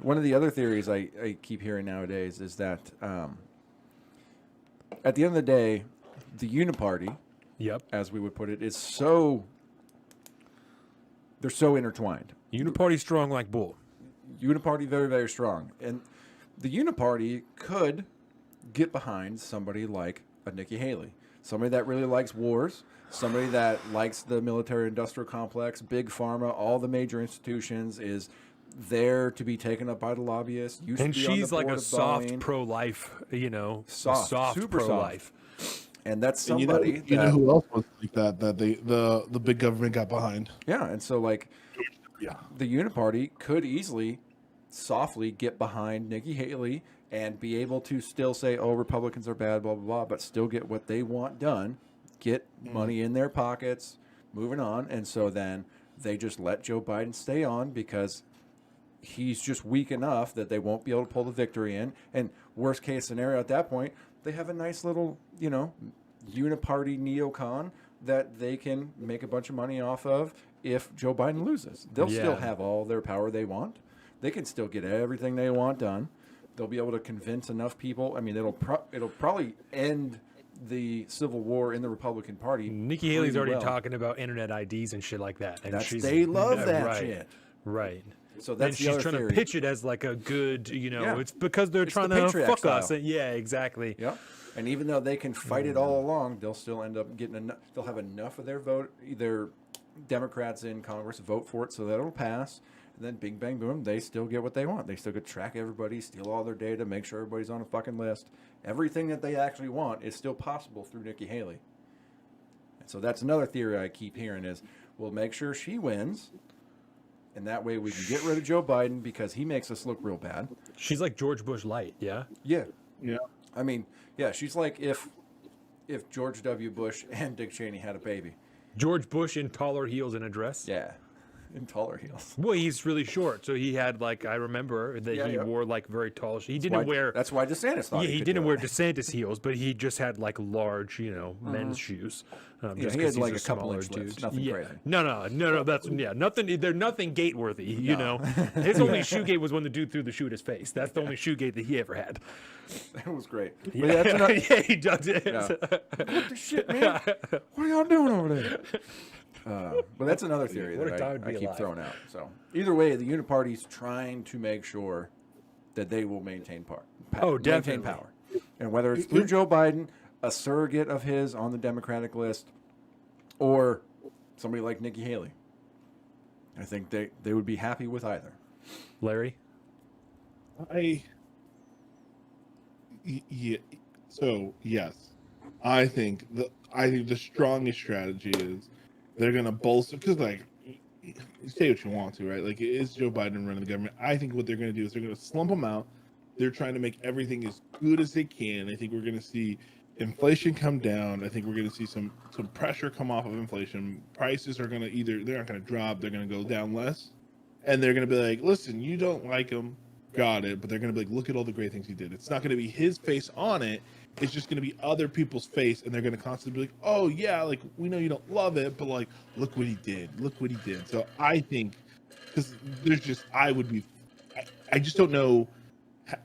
One of the other theories I keep hearing nowadays is that at the end of the day, the Uniparty, Yep. as we would put it, is they're so intertwined. Uniparty strong like bull. Uniparty very, very strong. And the Uniparty could get behind somebody like a Nikki Haley, somebody that really likes wars, somebody that likes the military-industrial complex, big pharma, all the major institutions, is there to be taken up by the lobbyists. And she's like a soft pro-life, soft super pro-life. And that's And somebody you know who else was like that the big government got behind. Yeah, and so like the Uniparty could easily softly get behind Nikki Haley and be able to still say, oh, Republicans are bad, blah, blah, blah, but still get what they want done, get money in their pockets, moving on. And so then they just let Joe Biden stay on because he's just weak enough that they won't be able to pull the victory in. And worst case scenario at that point, they have a nice little, Uniparty neocon that they can make a bunch of money off of if Joe Biden loses. They'll still have all their power they want. They can still get everything they want done. They'll be able to convince enough people. I mean, it'll probably end the civil war in the Republican Party. Nikki Haley's already talking about internet IDs and shit like that. And they love that shit. Right. So that's she's trying to pitch it as like a good, it's because they're trying to fuck us. Yeah, exactly. Yeah. And even though they can fight it all along, they'll still end up getting enough. They'll have enough of their vote, either Democrats in Congress vote for it so that it'll pass. And then bing, bang, boom, they still get what they want. They still get to track everybody, steal all their data, make sure everybody's on a fucking list. Everything that they actually want is still possible through Nikki Haley. And so that's another theory I keep hearing is we'll make sure she wins. And that way we can get rid of Joe Biden because he makes us look real bad. She's like George Bush light, yeah? Yeah. Yeah. I mean, yeah, she's like if George W. Bush and Dick Cheney had a baby. George Bush in taller heels and a dress? Yeah. In taller heels. Well, he's really short, so he had I remember that he wore very tall. He didn't wear. That's why DeSantis thought. Yeah, he didn't wear DeSantis heels, but he just had large, men's shoes. Just he had a couple inch lifts, nothing crazy. No. That's nothing. They're nothing gate worthy. You know, his only shoe gate was when the dude threw the shoe at his face. That's the only shoe gate that he ever had. That was great. Yeah, yeah, he does it. Yeah. What the shit, man? What are y'all doing over there? But that's another theory that I keep throwing out. So either way, the Uniparty's trying to make sure that they will maintain power. Maintain power. And whether it's through Joe Biden, a surrogate of his on the Democratic list, or somebody like Nikki Haley, I think they would be happy with either. Larry? So yes, I think the strongest strategy is they're gonna bolster because say what you want to, right? Like, is Joe Biden running the government? I think what they're gonna do is they're gonna slump him out. They're trying to make everything as good as they can. I think we're gonna see inflation come down. I think we're gonna see some pressure come off of inflation. Prices are gonna they're not gonna drop, they're gonna go down less, and they're gonna be like, listen, you don't like him. Got it, but they're gonna be like, look at all the great things he did. It's not gonna be his face on it. It's just gonna be other people's face, and they're gonna constantly be like, oh yeah, we know you don't love it, but look what he did. Look what he did. So I think because I just don't know.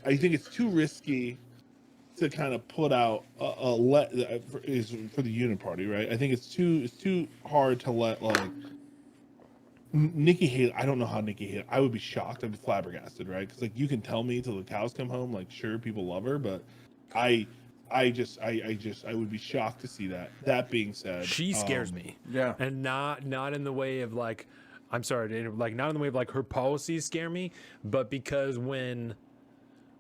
I think it's too risky to kind of put out for the Uniparty, right? I think it's too hard to let Nikki Haley. I don't know how Nikki Haley. I would be shocked. I'd be flabbergasted, right? Because you can tell me till the cows come home. Sure, people love her, but I would be shocked to see that. That being said, she scares me. Yeah, and not in the way of I'm sorry, not in the way of her policies scare me, but because when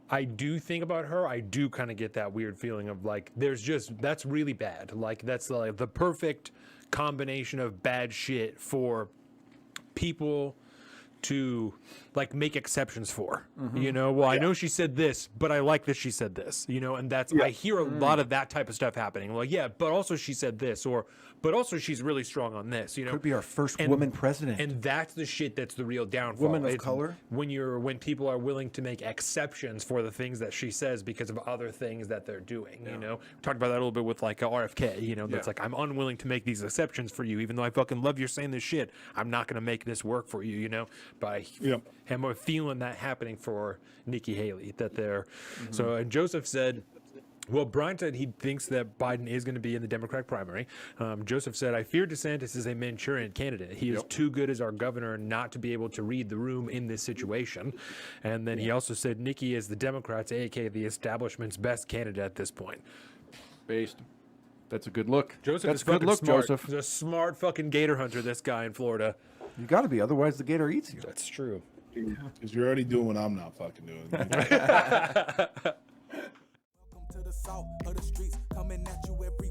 I do think about her, I do kind of get that weird feeling of that's really bad. That's the perfect combination of bad shit for people to make exceptions for, I know she said this, but I like that she said this, and that's, I hear a lot of that type of stuff happening. But also she said this, but also she's really strong on this, Could be our first woman president. And that's the shit that's the real downfall. Women of color. When people are willing to make exceptions for the things that she says because of other things that they're doing, we talked about that a little bit with RFK, that's I'm unwilling to make these exceptions for you, even though I fucking love you saying this shit. I'm not going to make this work for you, But I have a feeling that happening for Nikki Haley, that they're so. And Joseph said, well, Brian said he thinks that Biden is going to be in the Democratic primary. Joseph said, I fear DeSantis is a Manchurian candidate. He is too good as our governor not to be able to read the room in this situation. And then he also said Nikki is the Democrats, aka the establishment's best candidate at this point. Based. That's a good look. Joseph That's is a good look, smart. Joseph. He's a smart fucking gator hunter, this guy in Florida. You got to be, otherwise the gator eats you. That's true. Because you're already doing what I'm not fucking doing. To the south of the streets, coming at you every